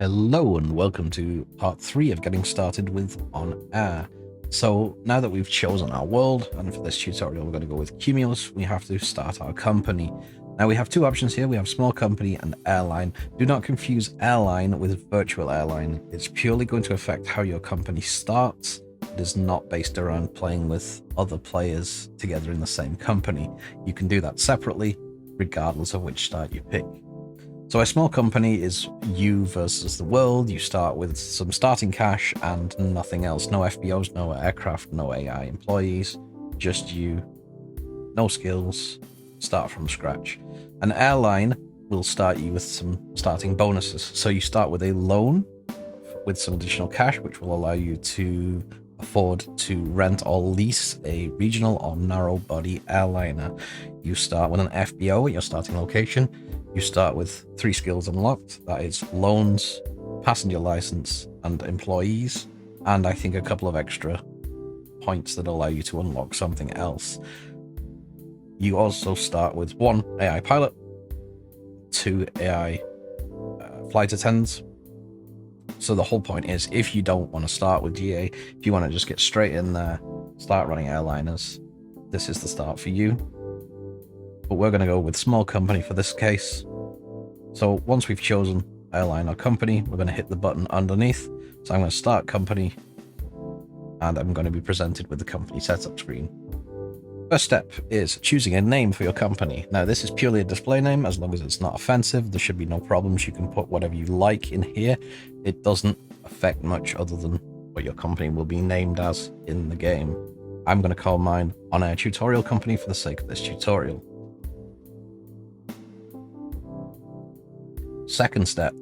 Hello and welcome to part 3 of getting started with OnAir. So now that we've chosen our world, and for this tutorial we're going to go with Cumulus, we have to start our company. Now we have two options here, we have small company and airline. Do not confuse airline with virtual airline. It's purely going to affect how your company starts. It is not based around playing with other players together in the same company. You can do that separately, regardless of which start you pick. So a small company is you versus the world. You start with some starting cash and nothing else. No FBOs, no aircraft, no AI employees, just you. No skills, start from scratch. An airline will start you with some starting bonuses. So you start with a loan with some additional cash, which will allow you to afford to rent or lease a regional or narrow body airliner. You start with an FBO at your starting location. You start with 3 skills unlocked, that is loans, passenger license, and employees, and I think a couple of extra points that allow you to unlock something else. You also start with 1 AI pilot, 2 AI flight attendants. So the whole point is, if you don't want to start with GA, if you want to just get straight in there, start running airliners, this is the start for you. But we're going to go with small company for this case. So once we've chosen airline or company, we're going to hit the button underneath. So I'm going to start company, and I'm going to be presented with the company setup screen. First step is choosing a name for your company. Now this is purely a display name, as long as it's not offensive. There should be no problems. You can put whatever you like in here. It doesn't affect much other than what your company will be named as in the game. I'm going to call mine OnAir Tutorial Company for the sake of this tutorial. Second step,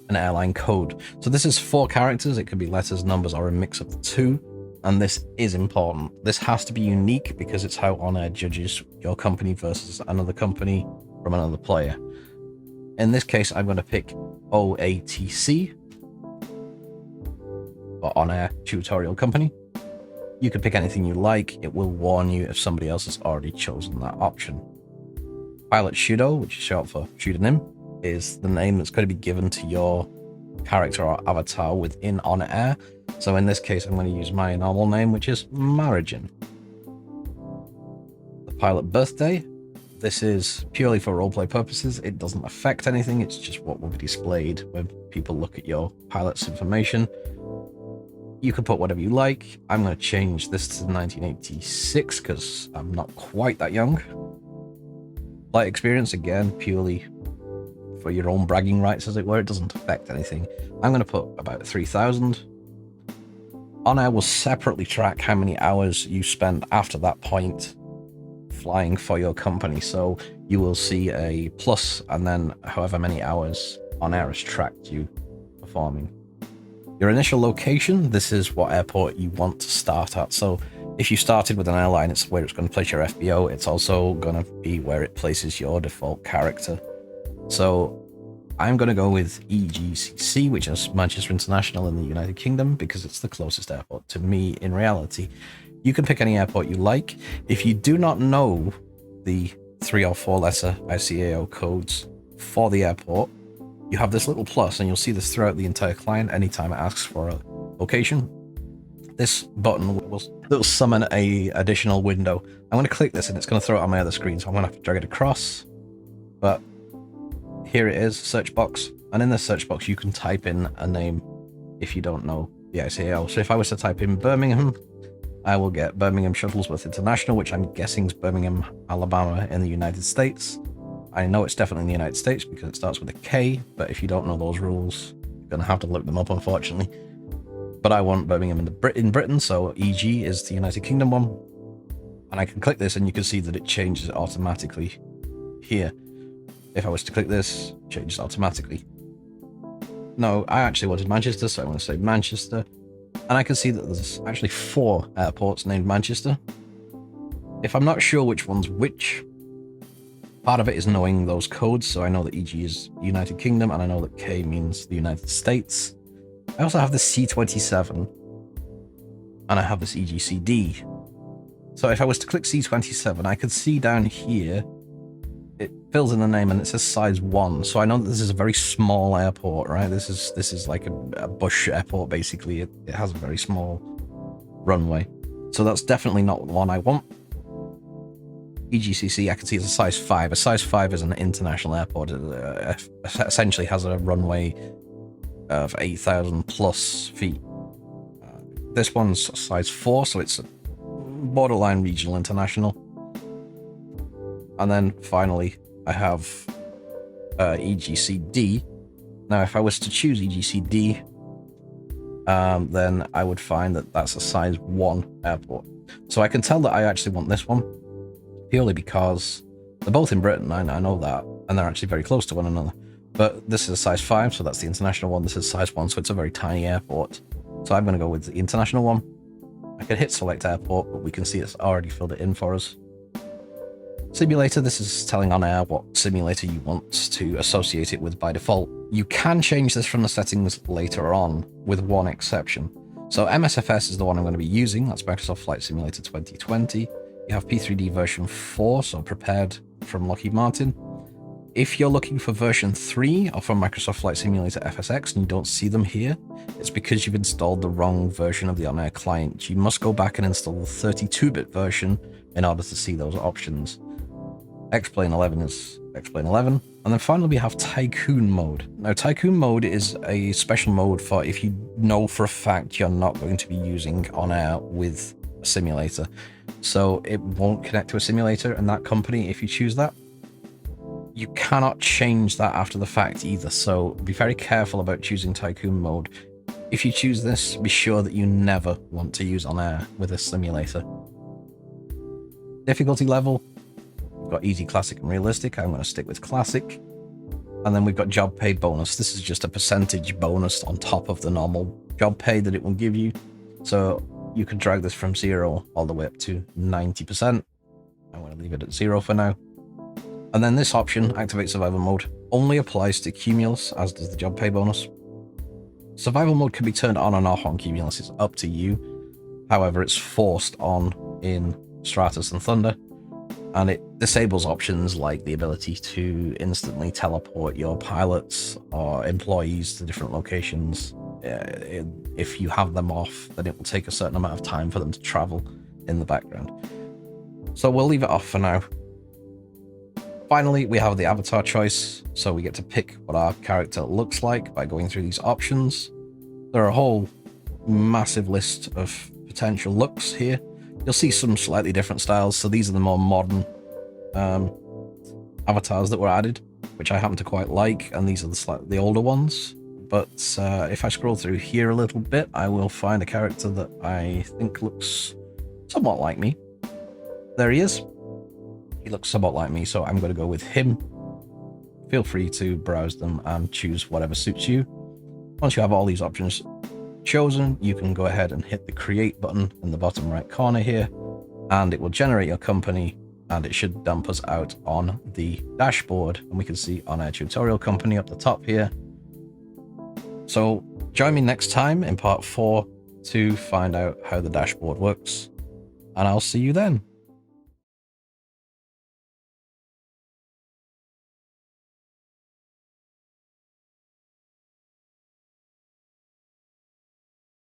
an airline code. So this is 4 characters. It could be letters, numbers, or a mix of the two. And this is important. This has to be unique because it's how OnAir judges your company versus another company from another player. In this case, I'm going to pick OATC, or OnAir Tutorial Company. You can pick anything you like. It will warn you if somebody else has already chosen that option. Pilot Pseudo, which is short for pseudonym, is the name that's going to be given to your character or avatar within OnAir. So in this case, I'm going to use my normal name, which is Marigin. The pilot birthday. This is purely for roleplay purposes. It doesn't affect anything. It's just what will be displayed when people look at your pilot's information. You can put whatever you like. I'm going to change this to 1986 because I'm not quite that young. Flight experience, again, purely for your own bragging rights, as it were. It doesn't affect anything. I'm going to put about 3,000. OnAir will separately track how many hours you spend after that point flying for your company. So you will see a plus and then however many hours OnAir has tracked you performing. Your initial location, this is what airport you want to start at. So if you started with an airline, it's where it's going to place your FBO. It's also going to be where it places your default character. So I'm going to go with EGCC, which is Manchester International in the United Kingdom, because it's the closest airport to me in reality. You can pick any airport you like. If you do not know the 3 or 4 letter ICAO codes for the airport, you have this little plus, and you'll see this throughout the entire client anytime it asks for a location. This button will summon a additional window. I'm going to click this and it's going to throw it on my other screen, so I'm going to have to drag it across. But here it is, search box, and in the search box you can type in a name if you don't know the ICAO. So if I was to type in Birmingham, I will get Birmingham Shuttlesworth International, which I'm guessing is Birmingham, Alabama in the United States. I know it's definitely in the United States because it starts with a K, but if you don't know those rules, you're going to have to look them up, unfortunately. But I want Birmingham in Britain, so EG is the United Kingdom one. And I can click this and you can see that it changes it automatically here. If I was to click this, it changes automatically. No, I actually wanted Manchester, so I'm going to say Manchester. And I can see that there's actually 4 airports named Manchester. If I'm not sure which one's which, part of it is knowing those codes. So I know that EG is United Kingdom, and I know that K means the United States. I also have the C27, and I have this EGCD. So if I was to click C27, I could see down here it fills in the name and it says size 1. So I know that this is a very small airport, right? This is like a bush airport, basically. It has a very small runway. So that's definitely not the one I want. EGCC, I can see it's a size 5. A size 5 is an international airport. It essentially has a runway of 8,000 plus feet. This one's size 4, so it's borderline regional international. And then finally, I have EGCD. Now, if I was to choose EGCD, then I would find that that's a size 1 airport. So I can tell that I actually want this one, purely because they're both in Britain, I know that, and they're actually very close to one another. But this is a size 5, so that's the international one. This is size 1, so it's a very tiny airport. So I'm going to go with the international one. I can hit select airport, but we can see it's already filled it in for us. Simulator, this is telling OnAir what simulator you want to associate it with by default. You can change this from the settings later on, with one exception. So MSFS is the one I'm going to be using. That's Microsoft Flight Simulator 2020. You have P3D version 4, so prepared from Lockheed Martin. If you're looking for version 3 or from Microsoft Flight Simulator FSX and you don't see them here, it's because you've installed the wrong version of the OnAir client. You must go back and install the 32-bit version in order to see those options. XPlane 11 is XPlane 11. And then finally we have Tycoon mode. Now Tycoon mode is a special mode for if you know for a fact you're not going to be using OnAir with a simulator. So it won't connect to a simulator in that company if you choose that. You cannot change that after the fact either, so be very careful about choosing Tycoon mode. If you choose this, be sure that you never want to use OnAir with a simulator. Difficulty level, we've got easy, classic, and realistic. I'm going to stick with classic. And then we've got job pay bonus. This is just a percentage bonus on top of the normal job pay that it will give you. So you can drag this from 0 all the way up to 90%. I'm going to leave it at 0 for now. And then this option, Activate Survival Mode, only applies to Cumulus, as does the job pay bonus. Survival Mode can be turned on and off on Cumulus, it's up to you. However, it's forced on in Stratus and Thunder, and it disables options like the ability to instantly teleport your pilots or employees to different locations. If you have them off, then it will take a certain amount of time for them to travel in the background. So we'll leave it off for now. Finally, we have the avatar choice, so we get to pick what our character looks like by going through these options. There are a whole massive list of potential looks here. You'll see some slightly different styles, so these are the more modern avatars that were added, which I happen to quite like, and these are the slightly older ones. But if I scroll through here a little bit, I will find a character that I think looks somewhat like me. There he is. He looks somewhat like me, so I'm going to go with him. Feel free to browse them and choose whatever suits you. Once you have all these options chosen, you can go ahead and hit the create button in the bottom right corner here, and it will generate your company, and it should dump us out on the dashboard, and we can see OnAir Tutorial Company up the top here. So join me next time in part 4 to find out how the dashboard works, and I'll see you then.